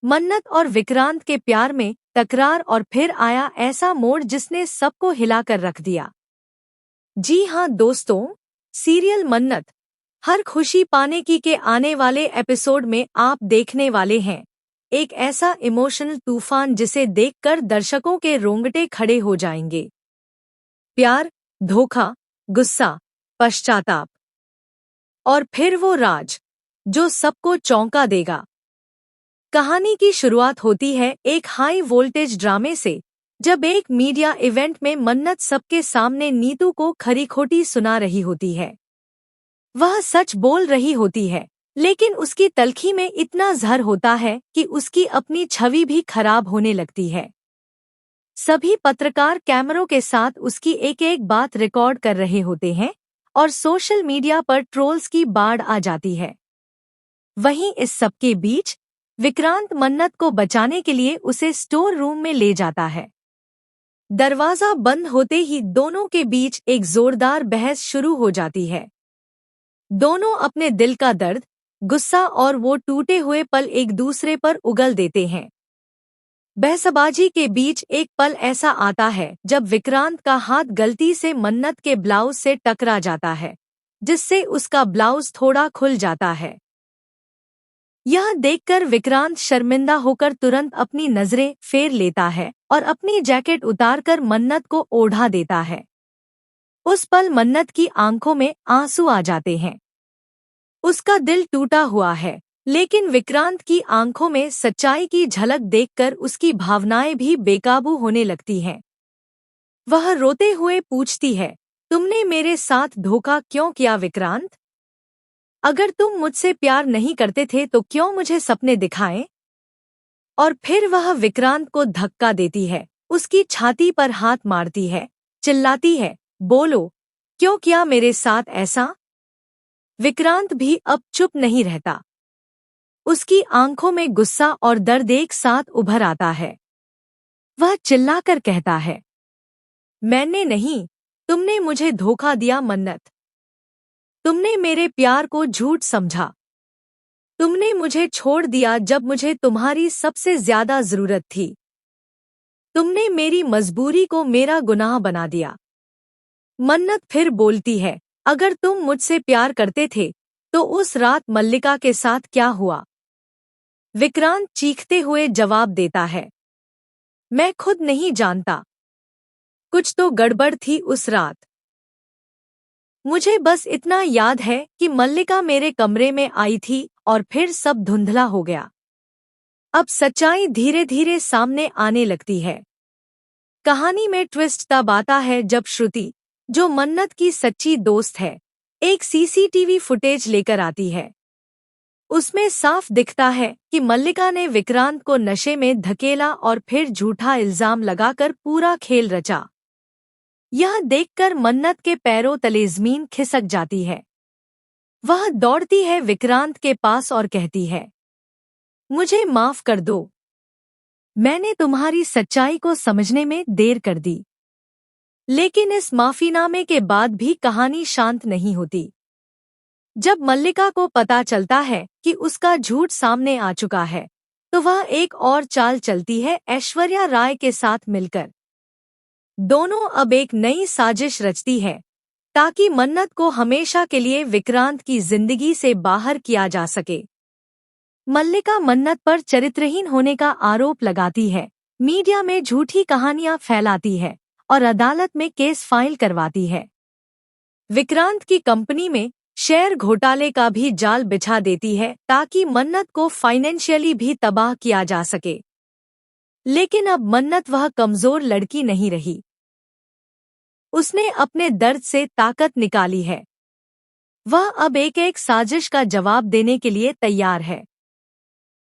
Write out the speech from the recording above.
मन्नत और विक्रांत के प्यार में तकरार और फिर आया ऐसा मोड़ जिसने सबको हिलाकर रख दिया। जी हाँ दोस्तों, सीरियल मन्नत हर खुशी पाने की के आने वाले एपिसोड में आप देखने वाले हैं एक ऐसा इमोशनल तूफान जिसे देखकर दर्शकों के रोंगटे खड़े हो जाएंगे। प्यार, धोखा, गुस्सा, पश्चाताप और फिर वो राज जो सबको चौंका देगा। कहानी की शुरुआत होती है एक हाई वोल्टेज ड्रामे से, जब एक मीडिया इवेंट में मन्नत सबके सामने नीतू को खरी खोटी सुना रही होती है। वह सच बोल रही होती है, लेकिन उसकी तल्खी में इतना जहर होता है कि उसकी अपनी छवि भी खराब होने लगती है। सभी पत्रकार कैमरों के साथ उसकी एक एक बात रिकॉर्ड कर रहे होते हैं और सोशल मीडिया पर ट्रोल्स की बाढ़ आ जाती है। वहीं इस सबके बीच विक्रांत मन्नत को बचाने के लिए उसे स्टोर रूम में ले जाता है। दरवाजा बंद होते ही दोनों के बीच एक जोरदार बहस शुरू हो जाती है। दोनों अपने दिल का दर्द, गुस्सा और वो टूटे हुए पल एक दूसरे पर उगल देते हैं। बहसबाजी के बीच एक पल ऐसा आता है जब विक्रांत का हाथ गलती से मन्नत के ब्लाउज से टकरा जाता है, जिससे उसका ब्लाउज थोड़ा खुल जाता है। यह देखकर विक्रांत शर्मिंदा होकर तुरंत अपनी नजरें फेर लेता है और अपनी जैकेट उतारकर मन्नत को ओढ़ा देता है। उस पल मन्नत की आंखों में आंसू आ जाते हैं। उसका दिल टूटा हुआ है, लेकिन विक्रांत की आंखों में सच्चाई की झलक देखकर उसकी भावनाएं भी बेकाबू होने लगती हैं। वह रोते हुए पूछती है, तुमने मेरे साथ धोखा क्यों किया विक्रांत? अगर तुम मुझसे प्यार नहीं करते थे तो क्यों मुझे सपने दिखाए? और फिर वह विक्रांत को धक्का देती है, उसकी छाती पर हाथ मारती है, चिल्लाती है, बोलो, क्यों किया मेरे साथ ऐसा? विक्रांत भी अब चुप नहीं रहता। उसकी आंखों में गुस्सा और दर्द एक साथ उभर आता है। वह चिल्लाकर कहता है, मैंने नहीं, तुमने मुझे धोखा दिया मन्नत। तुमने मेरे प्यार को झूठ समझा। तुमने मुझे छोड़ दिया जब मुझे तुम्हारी सबसे ज्यादा जरूरत थी। तुमने मेरी मजबूरी को मेरा गुनाह बना दिया। मन्नत फिर बोलती है, अगर तुम मुझसे प्यार करते थे तो उस रात मल्लिका के साथ क्या हुआ? विक्रांत चीखते हुए जवाब देता है, मैं खुद नहीं जानता। कुछ तो गड़बड़ थी उस रात। मुझे बस इतना याद है कि मल्लिका मेरे कमरे में आई थी और फिर सब धुंधला हो गया। अब सच्चाई धीरे धीरे सामने आने लगती है। कहानी में ट्विस्ट तब आता है जब श्रुति, जो मन्नत की सच्ची दोस्त है, एक सीसीटीवी फुटेज लेकर आती है। उसमें साफ दिखता है कि मल्लिका ने विक्रांत को नशे में धकेला और फिर झूठा इल्जाम लगाकर पूरा खेल रचा। यह देखकर मन्नत के पैरों तले जमीन खिसक जाती है। वह दौड़ती है विक्रांत के पास और कहती है, मुझे माफ कर दो। मैंने तुम्हारी सच्चाई को समझने में देर कर दी। लेकिन इस माफीनामे के बाद भी कहानी शांत नहीं होती। जब मल्लिका को पता चलता है कि उसका झूठ सामने आ चुका है, तो वह एक और चाल चलती है ऐश्वर्या राय के साथ मिलकर। दोनों अब एक नई साजिश रचती है ताकि मन्नत को हमेशा के लिए विक्रांत की जिंदगी से बाहर किया जा सके। मल्लिका मन्नत पर चरित्रहीन होने का आरोप लगाती है, मीडिया में झूठी कहानियां फैलाती है और अदालत में केस फाइल करवाती है। विक्रांत की कंपनी में शेयर घोटाले का भी जाल बिछा देती है ताकि मन्नत को फाइनेंशियली भी तबाह किया जा सके। लेकिन अब मन्नत वह कमजोर लड़की नहीं रही। उसने अपने दर्द से ताकत निकाली है। वह अब एक एक साजिश का जवाब देने के लिए तैयार है।